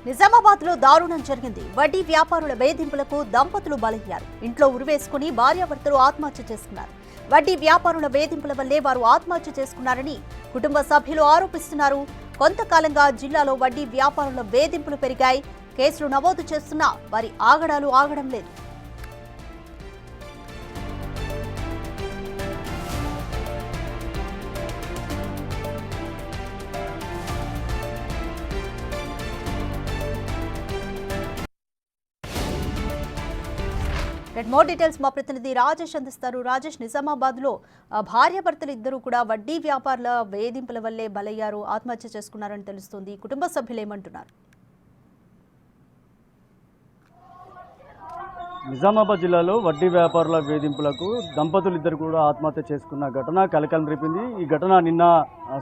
నిజామాబాద్ లో దారుణం జరిగింది. వడ్డీ వ్యాపారుల వేధింపులకు దంపతులు బలయ్యారు. ఇంట్లో ఉరివేసుకుని భార్యాభర్తలు ఆత్మహత్య చేసుకున్నారు. వడ్డీ వ్యాపారుల వేధింపుల వల్లే వారు ఆత్మహత్య చేసుకున్నారని కుటుంబ సభ్యులు ఆరోపిస్తున్నారు. కొంతకాలంగా జిల్లాలో వడ్డీ వ్యాపారుల వేధింపులు పెరిగాయి. కేసులు నమోదు చేస్తున్నా వారి ఆగడాలు ఆగడం లేదు. మోర్ డీటెయిల్స్ మా ప్రతినిధి రాజేష్ అందిస్తారు. రాజేష్, నిజామాబాద్ లో భార్యాభర్తలు ఇద్దరు కూడా వడ్డీ వ్యాపారుల వేధింపుల వల్లే బలయ్యారు, ఆత్మహత్య చేసుకున్నారని తెలుస్తుంది. కుటుంబ సభ్యులు ఏమంటున్నారు? నిజామాబాద్ జిల్లాలో వడ్డీ వ్యాపారుల వేధింపులకు దంపతులు ఇద్దరు కూడా ఆత్మహత్య చేసుకున్న ఘటన కలకలం రేపింది. ఈ ఘటన నిన్న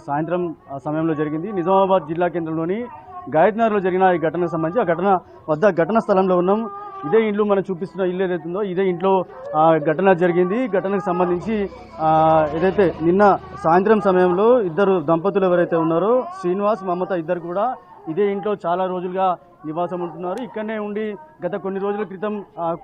సాయంత్రం సమయంలో జరిగింది. నిజామాబాద్ జిల్లా కేంద్రంలోని గాయత్నగర్లో జరిగిన ఈ ఘటనకు సంబంధించి ఆ ఘటన వద్ద ఘటన స్థలంలో ఉన్నాం. ఇదే ఇంట్లో మనం చూపిస్తున్న ఇల్లు ఏదైతుందో ఇదే ఇంట్లో ఘటన జరిగింది. ఘటనకు సంబంధించి ఏదైతే నిన్న సాయంత్రం సమయంలో ఇద్దరు దంపతులు ఎవరైతే ఉన్నారో శ్రీనివాస్ మమత ఇద్దరు కూడా ఇదే ఇంట్లో చాలా రోజులుగా నివాసం ఉంటున్నారు. ఇక్కడనే ఉండి గత కొన్ని రోజుల క్రితం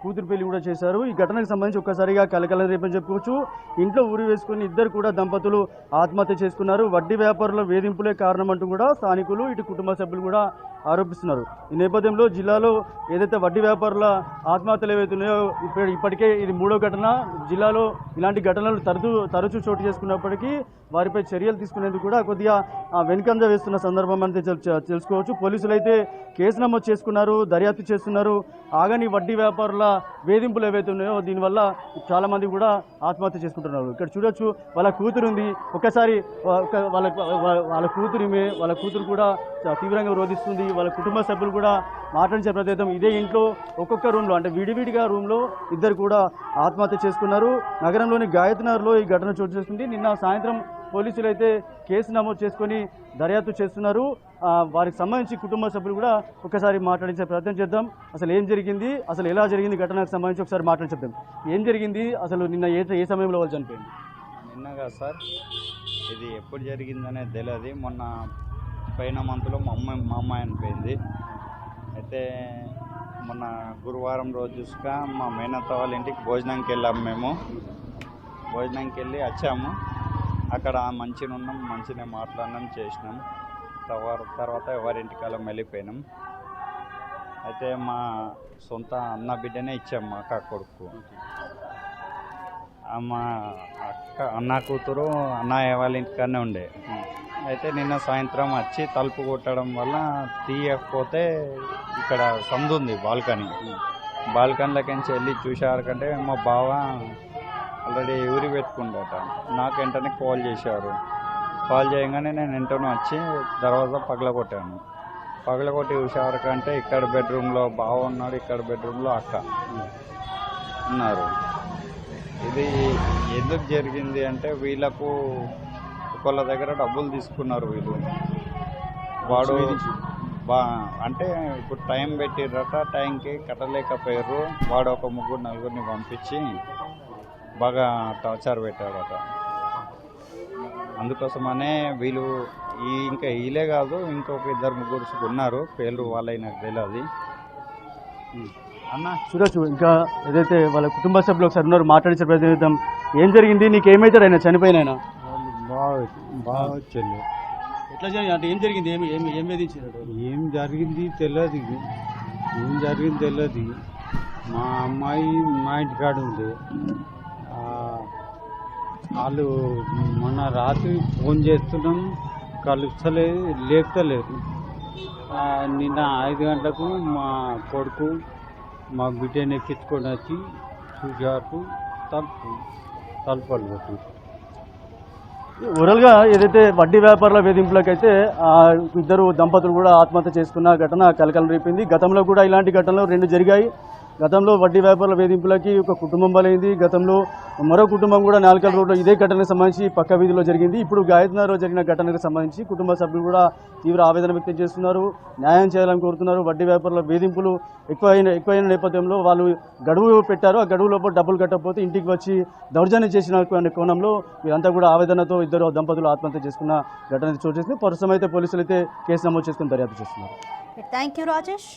కూతురు పెళ్లి కూడా చేశారు. ఈ ఘటనకు సంబంధించి ఒక్కసారిగా కలకలం రేపని చెప్పుకోవచ్చు. ఇంట్లో ఊరి వేసుకుని ఇద్దరు కూడా దంపతులు ఆత్మహత్య చేసుకున్నారు. వడ్డీ వ్యాపారుల వేధింపులే కారణం అంటూ కూడా స్థానికులు ఇటు కుటుంబ సభ్యులు కూడా ఆరోపిస్తున్నారు. ఈ నేపథ్యంలో జిల్లాలో ఏదైతే వడ్డీ వ్యాపారుల ఆత్మహత్యలు ఏవైతున్నాయో ఇప్పటికే ఇది మూడో ఘటన. జిల్లాలో ఇలాంటి ఘటనలు తరచూ చోటు చేసుకున్నప్పటికీ వారిపై చర్యలు తీసుకునేందుకు కూడా కొద్దిగా వెనుకంజ వేస్తున్న సందర్భం అంటే తెలుసుకోవచ్చు. పోలీసులు అయితే కేసు నమోదు చేసుకున్నారు, దర్యాప్తు చేస్తున్నారు. ఆగని వడ్డీ వ్యాపారుల వేధింపులు ఏవైతే ఉన్నాయో దీనివల్ల చాలా మంది కూడా ఆత్మహత్య చేసుకుంటున్నారు. ఇక్కడ చూడొచ్చు, వాళ్ళ కూతురు ఉంది. ఒక్కసారి వాళ్ళ కూతురు కూడా తీవ్రంగా రోధిస్తుంది. వాళ్ళ కుటుంబ సభ్యులు కూడా మాట్లాడించే ప్రయత్నం. ఇదే ఇంట్లో ఒక్కొక్క రూమ్లో అంటే విడివిడిగా రూమ్లో ఇద్దరు కూడా ఆత్మహత్య చేసుకున్నారు. నగరంలోని గాయత్నగర్లో ఈ ఘటన చోటు చేసుకుంది. నిన్న సాయంత్రం పోలీసులు అయితే కేసు నమోదు చేసుకొని దర్యాప్తు చేస్తున్నారు. వారికి సంబంధించి కుటుంబ సభ్యులు కూడా ఒకసారి మాట్లాడించే ప్రయత్నం చేద్దాం. అసలు ఏం జరిగింది, అసలు ఎలా జరిగింది ఘటనకు సంబంధించి ఒకసారి మాట్లాడి చెప్తాం. ఏం జరిగింది, అసలు నిన్న ఏ సమయంలో వాళ్ళు చనిపోయింది? నిన్నగా సార్, ఇది ఎప్పుడు జరిగిందనేది తెలియదు. మొన్న పైన మంత్లో మా అమ్మాయి అనిపోయింది. అయితే మొన్న గురువారం రోజు చూసుక మా మేనత్త వాళ్ళ ఇంటికి భోజనానికి వెళ్ళాము. మేము భోజనానికి వెళ్ళి వచ్చాము. అక్కడ మంచిగా ఉన్నాం, మంచిగా మాట్లాడినాం, చేసినాం. తర్వాత ఎవరింటికి అలా వెళ్ళిపోయినాం. అయితే మా సొంత అన్న బిడ్డనే ఇచ్చాము మా అక్క కొడుకు. మా అన్న కూతురు అన్నయ్య వాళ్ళ ఇంటికనే ఉండే. అయితే నిన్న సాయంత్రం వచ్చి తలుపు కొట్టడం వల్ల తీయకపోతే ఇక్కడ సందు ఉంది బాల్కనీలకించి వెళ్ళి చూసేవారికంటే మా బావ ఆల్రెడీ ఊరి పెట్టుకుండట. నాకు వెంటనే కాల్ చేశారు. కాల్ చేయగానే నేను వెంటనే వచ్చి దర్వాజా పగలగొట్టాను. పగలగొట్టి చూసేవారికంటే ఇక్కడ బెడ్రూమ్లో బావ ఉన్నాడు, ఇక్కడ బెడ్రూమ్లో అక్క ఉన్నారు. ఇది ఎందుకు జరిగింది అంటే వీళ్ళకు ఒకళ్ళ దగ్గర డబ్బులు తీసుకున్నారు. వీళ్ళు వాడు అంటే ఇప్పుడు టైం పెట్టిర్రట, టైంకి కట్టలేకపోయారు. వాడు ఒక 3-4 పంపించి బాగా టార్చర్ పెట్టాడట. అందుకోసమనే వీళ్ళు ఇంకా వీళ్ళే కాదు, ఇంకొక 2-3 ఉన్నారు. పేర్లు వాళ్ళకి నాకు తెలియదు. అన్న చూడొచ్చు, ఇంకా ఏదైతే వాళ్ళ కుటుంబ సభ్యులు ఒకసారి ఉన్నారు, మాట్లాడించే ప్రయత్నం చేద్దాం. ఏం జరిగింది, నీకేమైతాడు ఆయన చనిపోయినా? బాగా వచ్చింది. ఎట్లా జరిగింది అంటే ఏం జరిగింది, ఏం వేధించారు? ఏం జరిగింది తెలియదు. మా అమ్మాయి మా ఇంటికాడ ఉంది. వాళ్ళు మొన్న రాత్రి ఫోన్ చేస్తున్నాం, కలుస్తలేదు, లేపుతలేదు. నిన్న 5 గంటలకు మా కొడుకు మా బిడ్డని ఎక్కించుకొని వచ్చి చూసారు. తలుపులు కొట్టి ఓవరాల్గా ఏదైతే వడ్డీ వ్యాపారుల వేధింపులకైతే ఇద్దరు దంపతులు కూడా ఆత్మహత్య చేసుకున్న ఘటన కలకలం రేపింది. గతంలో కూడా ఇలాంటి ఘటనలు 2 జరిగాయి. గతంలో వడ్డీ వ్యాపారుల వేధింపులకి ఒక కుటుంబం బలైంది. గతంలో మరో కుటుంబం కూడా నాల్కల్ రోడ్లో ఇదే ఘటనకు సంబంధించి పక్క వీధిలో జరిగింది. ఇప్పుడు గాయత్నగర్లో జరిగిన ఘటనకు సంబంధించి కుటుంబ సభ్యులు కూడా తీవ్ర ఆవేదన వ్యక్తం చేస్తున్నారు, న్యాయం చేయాలని కోరుతున్నారు. వడ్డీ వ్యాపారుల వేధింపులు ఎక్కువైన నేపథ్యంలో వాళ్ళు గడువు పెట్టారు. ఆ గడువు లోపల డబ్బులు కట్టకపోతే ఇంటికి వచ్చి దౌర్జన్యం చేసిన కోణంలో వీరంతా కూడా ఆవేదనతో ఇద్దరు దంపతులు ఆత్మహత్య చేసుకున్న ఘటన చోటు చేసింది. ప్రస్తుతం అయితే పోలీసులు అయితే కేసు నమోదు చేసుకుని దర్యాప్తు చేస్తున్నారు. Thank you Rajesh.